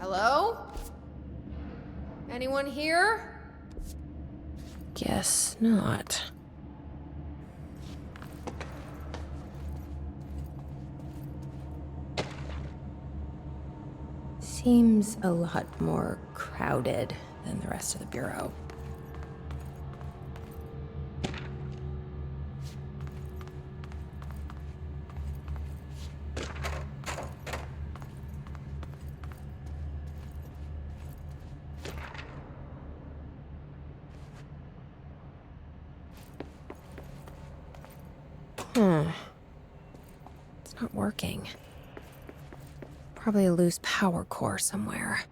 Hello? Anyone here? Guess not. Seems a lot more crowded than the rest of the bureau. It's not working. Probably a loose power core somewhere.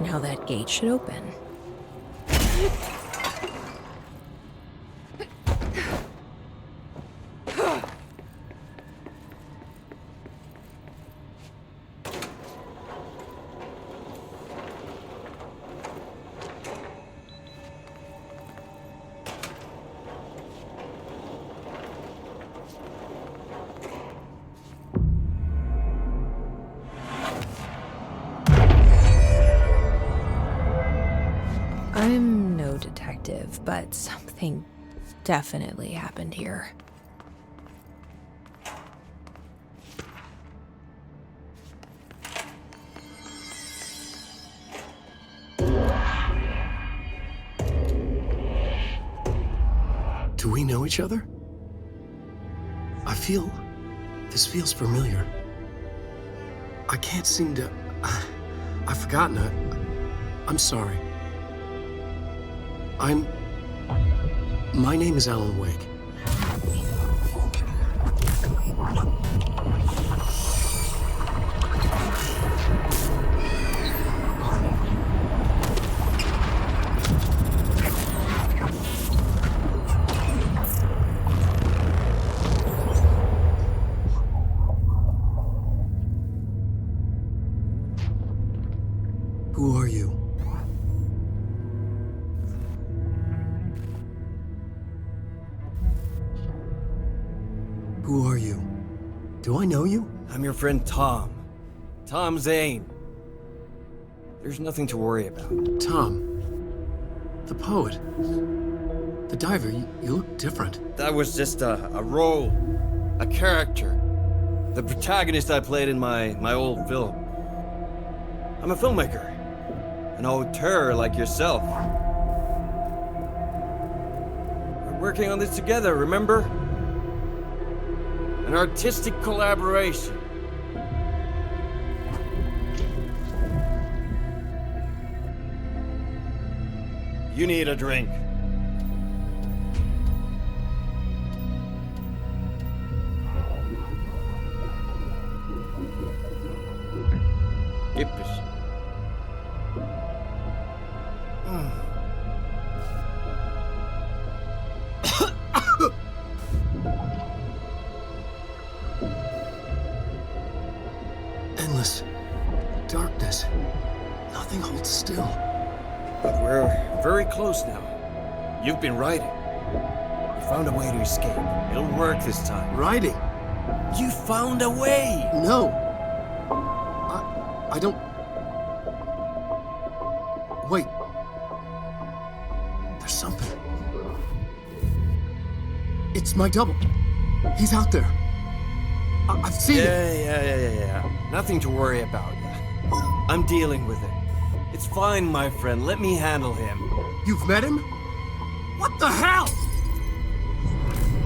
Now that gate should open. I'm no detective, but something definitely happened here. Do we know each other? This feels familiar. I can't seem to... I've forgotten it. I'm sorry. My name is Alan Wake. Who are you? Who are you? Do I know you? I'm your friend Tom. Tom Zane. There's nothing to worry about. Tom, the poet, the diver, you look different. That was just a role, a character. The protagonist I played in my old film. I'm a filmmaker. An auteur like yourself. We're working on this together, remember? An artistic collaboration. You need a drink. Gib es. Endless darkness. Nothing holds still. But we're very close now. You've been writing. You found a way to escape. It'll work this time. Riding? You found a way! No. I don't... Wait. There's something. It's my double. He's out there. I've seen it. Yeah. Nothing to worry about. I'm dealing with it. It's fine, my friend. Let me handle him. You've met him? What the hell?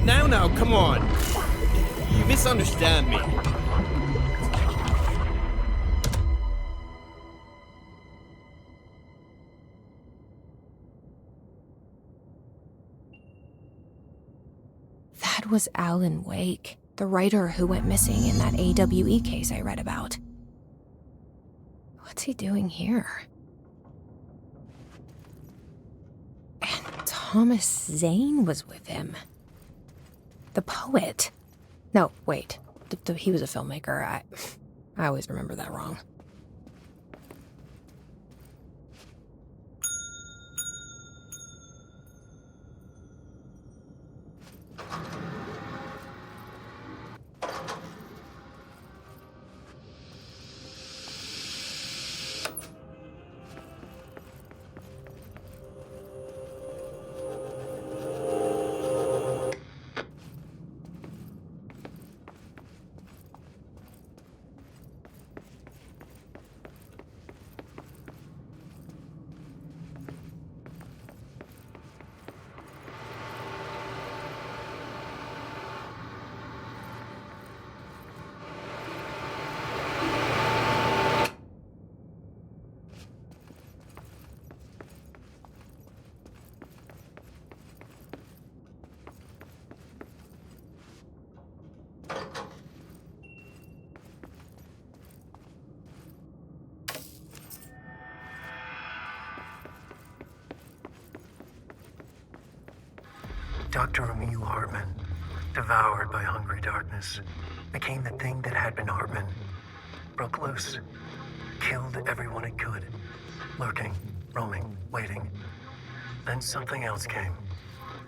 Now, come on. You misunderstand me. That was Alan Wake, the writer who went missing in that AWE case I read about. What's he doing here? And Thomas Zane was with him. The poet. No, wait. He was a filmmaker. I always remember that wrong. Dr. Emil Hartman, devoured by hungry darkness, became the thing that had been Hartman. Broke loose, killed everyone it could, lurking, roaming, waiting. Then something else came,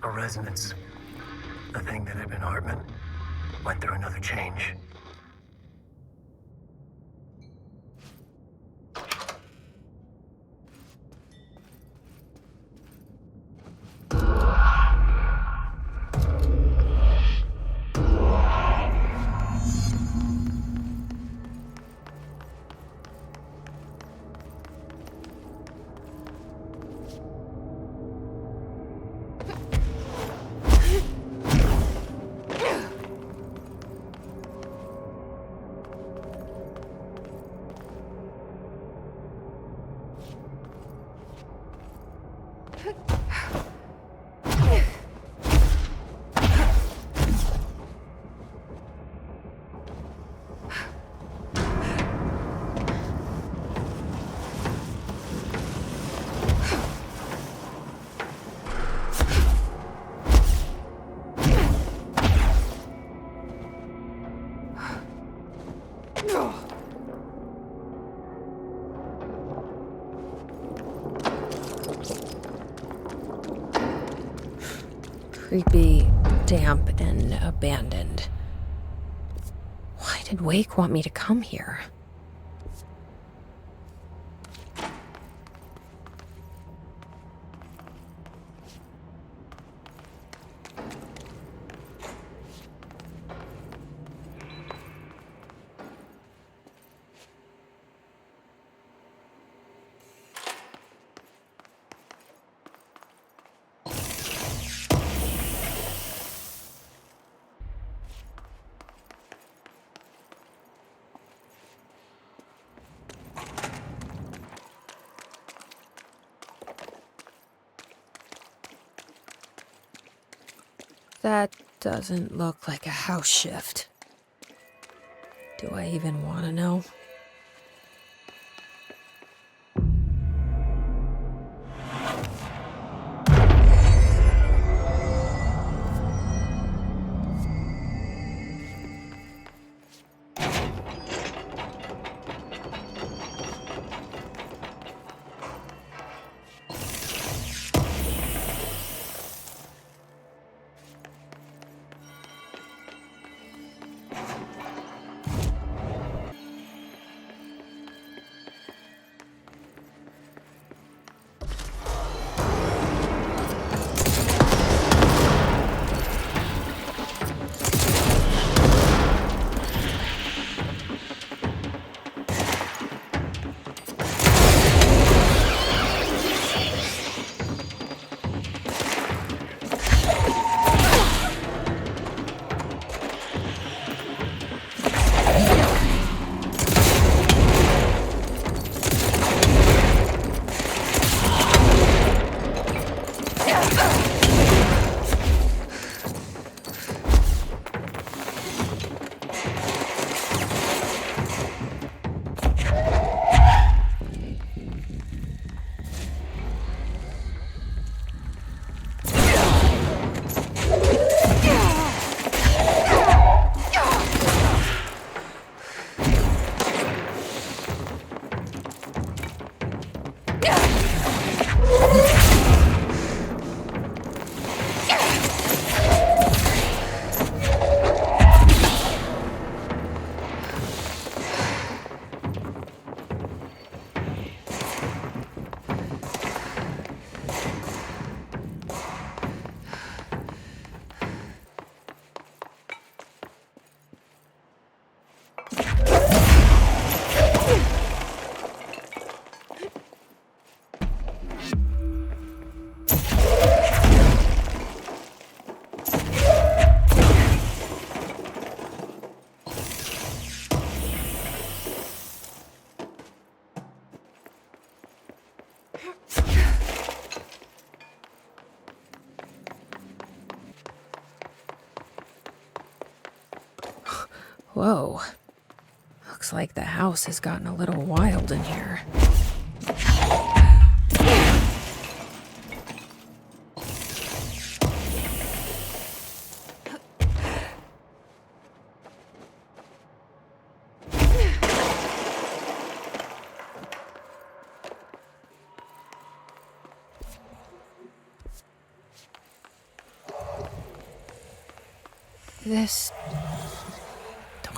a resonance. The thing that had been Hartman went through another change. Creepy, damp, and abandoned. Why did Wake want me to come here? That doesn't look like a house shift. Do I even want to know? Whoa. Looks like the house has gotten a little wild in here. This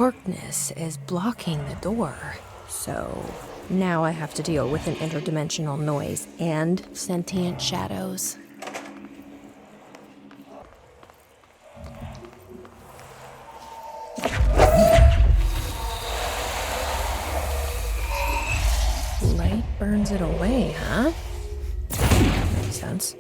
darkness is blocking the door. So now I have to deal with an interdimensional noise and sentient shadows. Light burns it away, huh? Makes sense.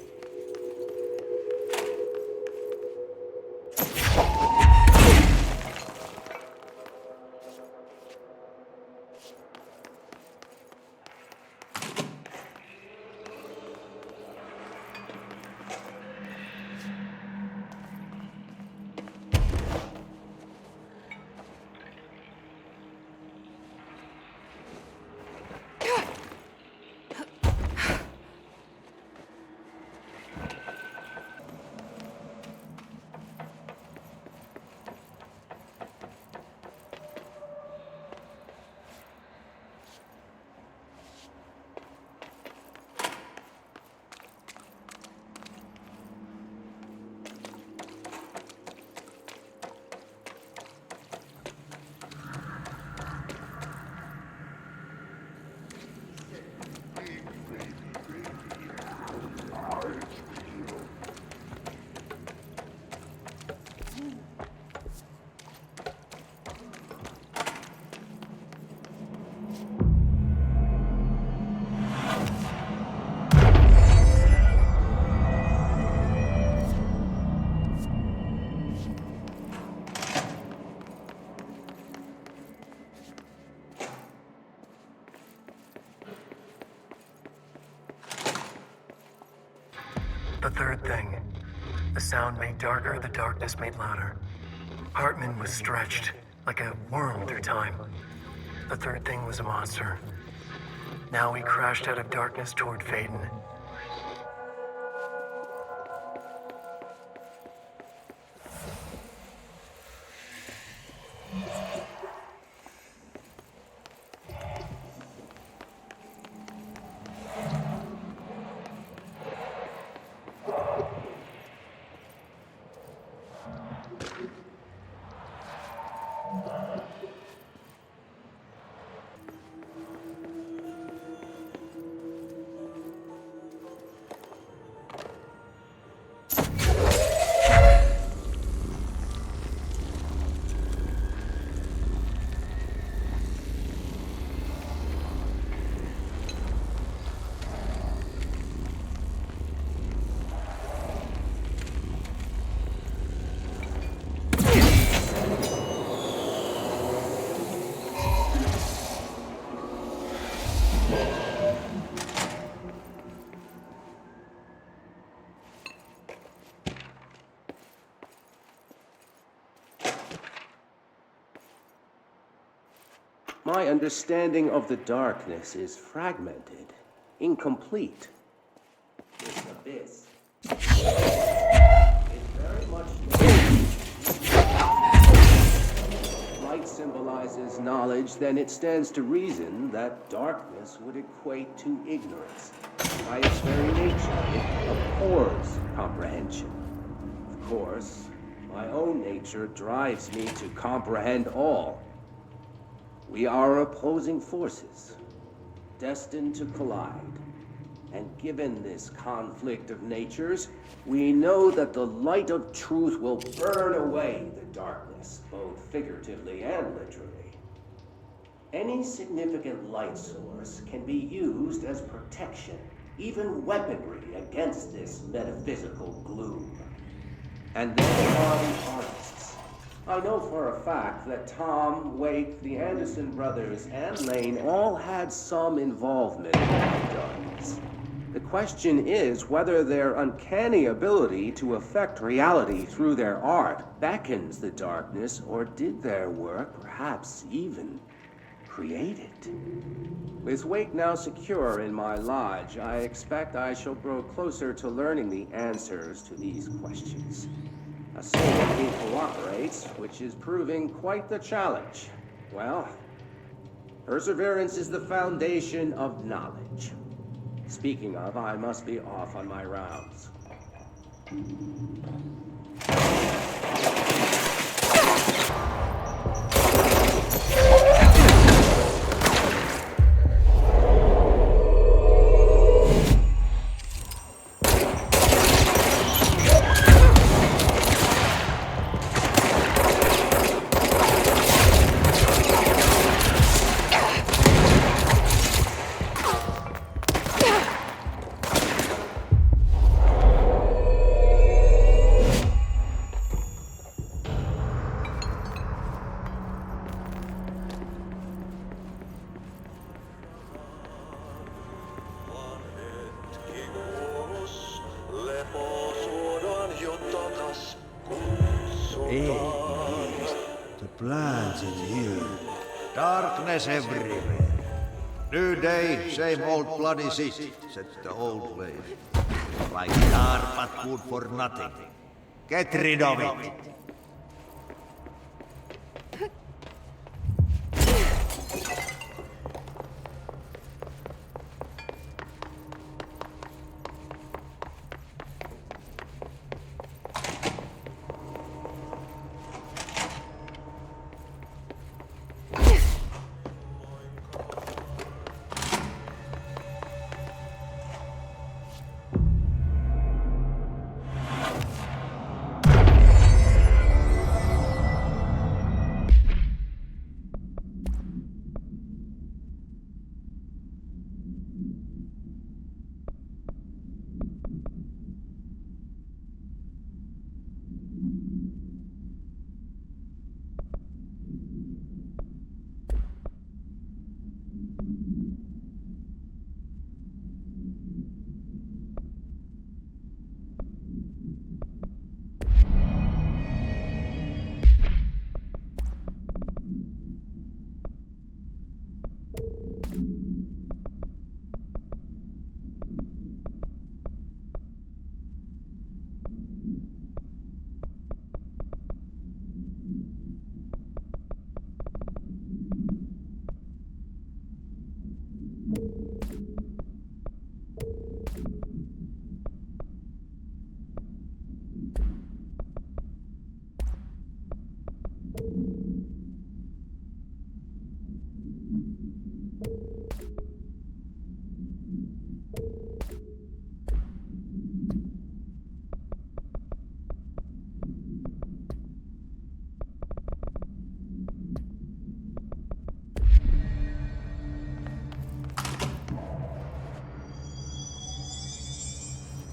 The third thing, The sound made darker, the darkness made louder. Hartman was stretched, like a worm through time. The third thing was a monster. Now he crashed out of darkness toward Faden. My understanding of the darkness is fragmented, incomplete. This abyss is very much light symbolizes knowledge, then it stands to reason that darkness would equate to ignorance. By its very nature, it abhors comprehension. Of course, my own nature drives me to comprehend all. We are opposing forces, destined to collide. And given this conflict of natures, we know that the light of truth will burn away the darkness, both figuratively and literally. Any significant light source can be used as protection, even weaponry against this metaphysical gloom. And there are the artists. I know for a fact that Tom, Wake, the Anderson brothers, and Lane all had some involvement in the darkness. The question is whether their uncanny ability to affect reality through their art beckons the darkness, or did their work perhaps even create it? With Wake now secure in my lodge, I expect I shall grow closer to learning the answers to these questions. Assuming he cooperates, which is proving quite the challenge. Well, perseverance is the foundation of knowledge. Speaking of, I must be off on my rounds. The plants in here. Darkness everywhere. New day, same old bloody city, said the old lady. Like tar but good for nothing. Get rid of it.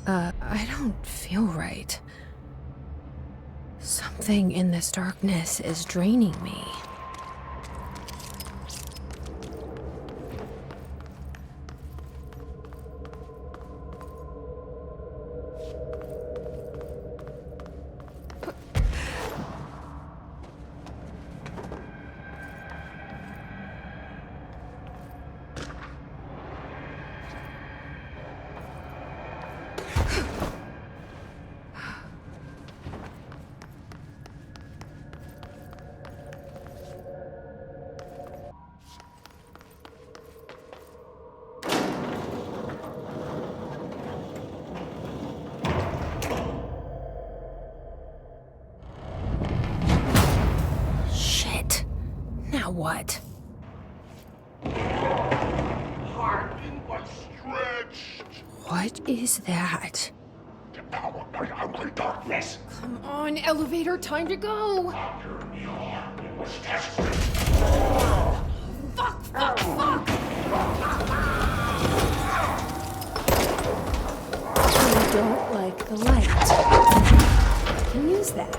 I don't feel right. Something in this darkness is draining me. Now what? Harden was stretched. What is that? Devoured by hungry darkness. Come on, elevator, time to go! After Muir was tested. Fuck! I don't like the light. I can use that.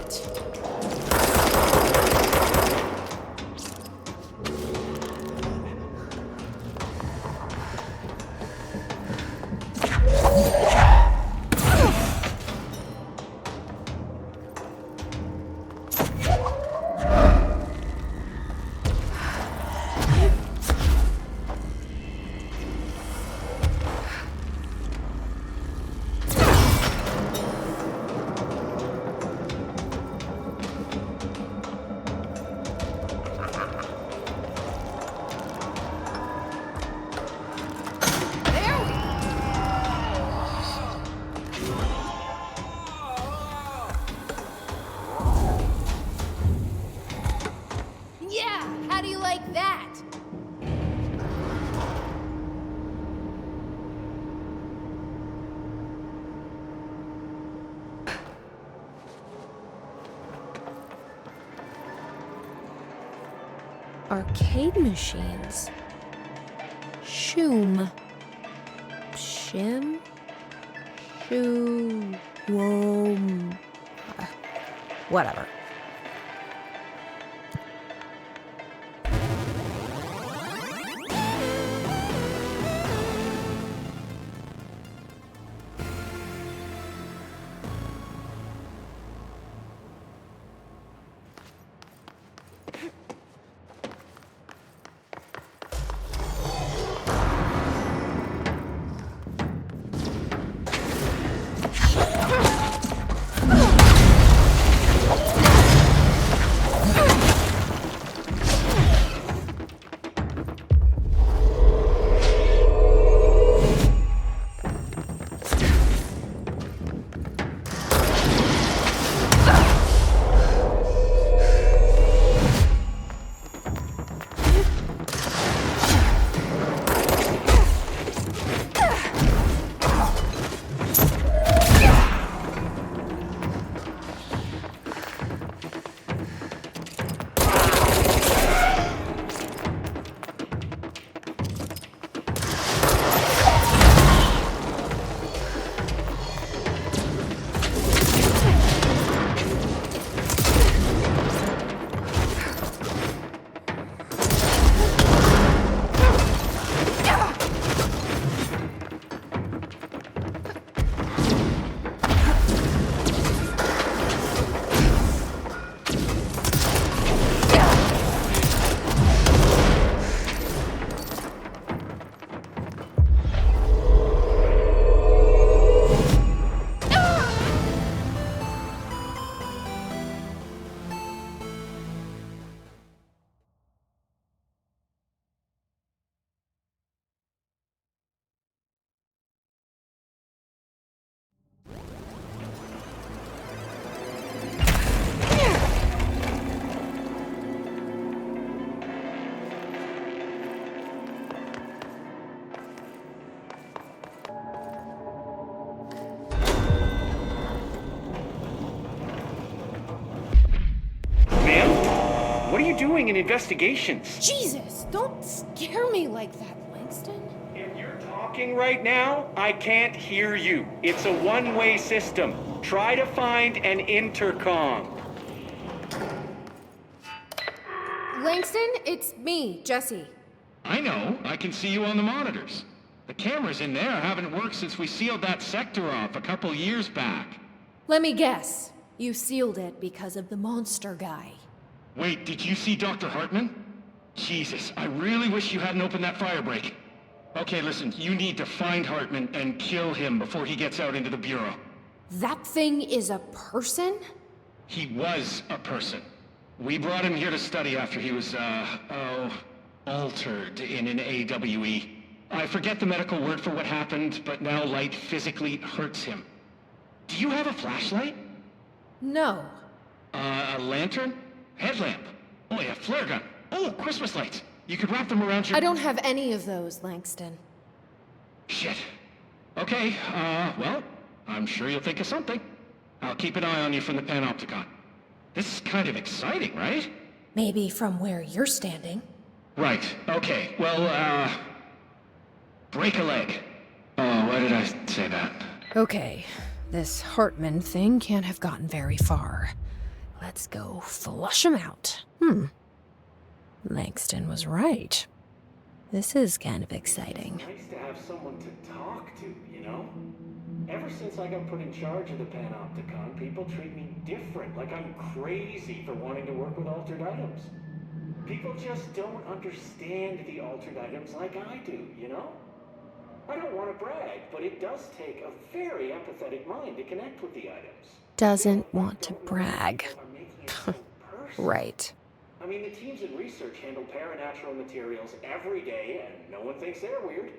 Arcade machines. Shim. Whoa. Whatever. What are you doing in investigations? Jesus, don't scare me like that, Langston. If you're talking talking right now, I can't hear you. It's a one-way system. Try to find an intercom. Langston, it's me, Jesse. I know. I can see you on the monitors. The cameras in there haven't worked since we sealed that sector off a couple years back. Let me guess. You sealed it because of the monster guy. Wait, did you see Dr. Hartman? Jesus, I really wish you hadn't opened that firebreak. Okay, listen, you need to find Hartman and kill him before he gets out into the Bureau. That thing is a person? He was a person. We brought him here to study after he was, altered in an AWE. I forget the medical word for what happened, but now light physically hurts him. Do you have a flashlight? No. A lantern? Headlamp? Oh yeah, flare gun. Oh, Christmas lights. You could wrap them around your... I don't have any of those, Langston. Shit. Okay, well, I'm sure you'll think of something. I'll keep an eye on you from the panopticon. This is kind of exciting, right? Maybe from where you're standing. Right, okay. Well, break a leg. Oh, why did I say that? Okay, this Hartman thing can't have gotten very far. Let's go flush him out. Langston was right. This is kind of exciting. Nice to have someone to talk to, you know? Ever since I got put in charge of the Panopticon, people treat me different, like I'm crazy for wanting to work with altered items. People just don't understand the altered items like I do, you know? I don't want to brag, but it does take a very empathetic mind to connect with the items. Doesn't want to brag. I'm making it so personal. Right. I mean, the teams in research handle paranatural materials every day, and no one thinks they're weird.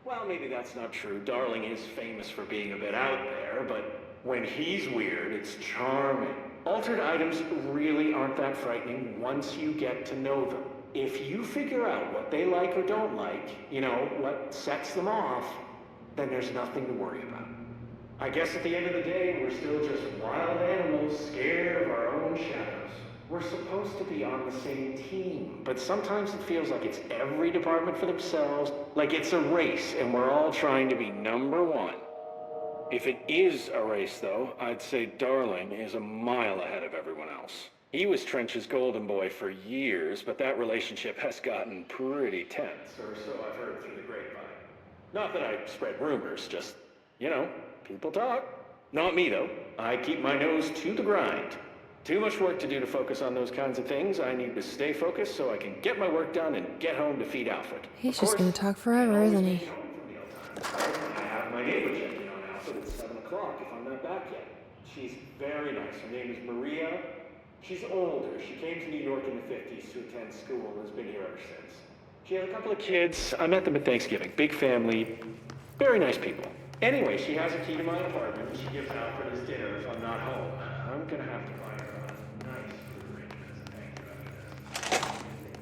Well, maybe that's not true. Darling is famous for being a bit out there, but when he's weird, it's charming. Altered items really aren't that frightening once you get to know them. If you figure out what they like or don't like, you know, what sets them off, then there's nothing to worry about. I guess at the end of the day, we're still just wild animals scared of our own shadows. We're supposed to be on the same team, but sometimes it feels like it's every department for themselves, like it's a race and we're all trying to be number one. If it is a race, though, I'd say Darling is a mile ahead of everyone else. He was Trench's golden boy for years, but that relationship has gotten pretty tense, or so I've heard through the grapevine. Not that I spread rumors, just, you know, people talk. Not me, though. I keep my nose to the grind. Too much work to do to focus on those kinds of things. I need to stay focused so I can get my work done and get home to feed Alfred. He's just gonna talk forever, isn't he? I have my neighbor checking on Alfred at 7 o'clock if I'm not back yet. She's very nice. Her name is Maria. She's older. She came to New York in the 50s to attend school and has been here ever since. She has a couple of kids. I met them at Thanksgiving. Big family. Very nice people. Anyway, she has a key to my apartment. She gives Alfred his dinner if I'm not home. I'm gonna have to find her a nice food arrangement as a thank you after this.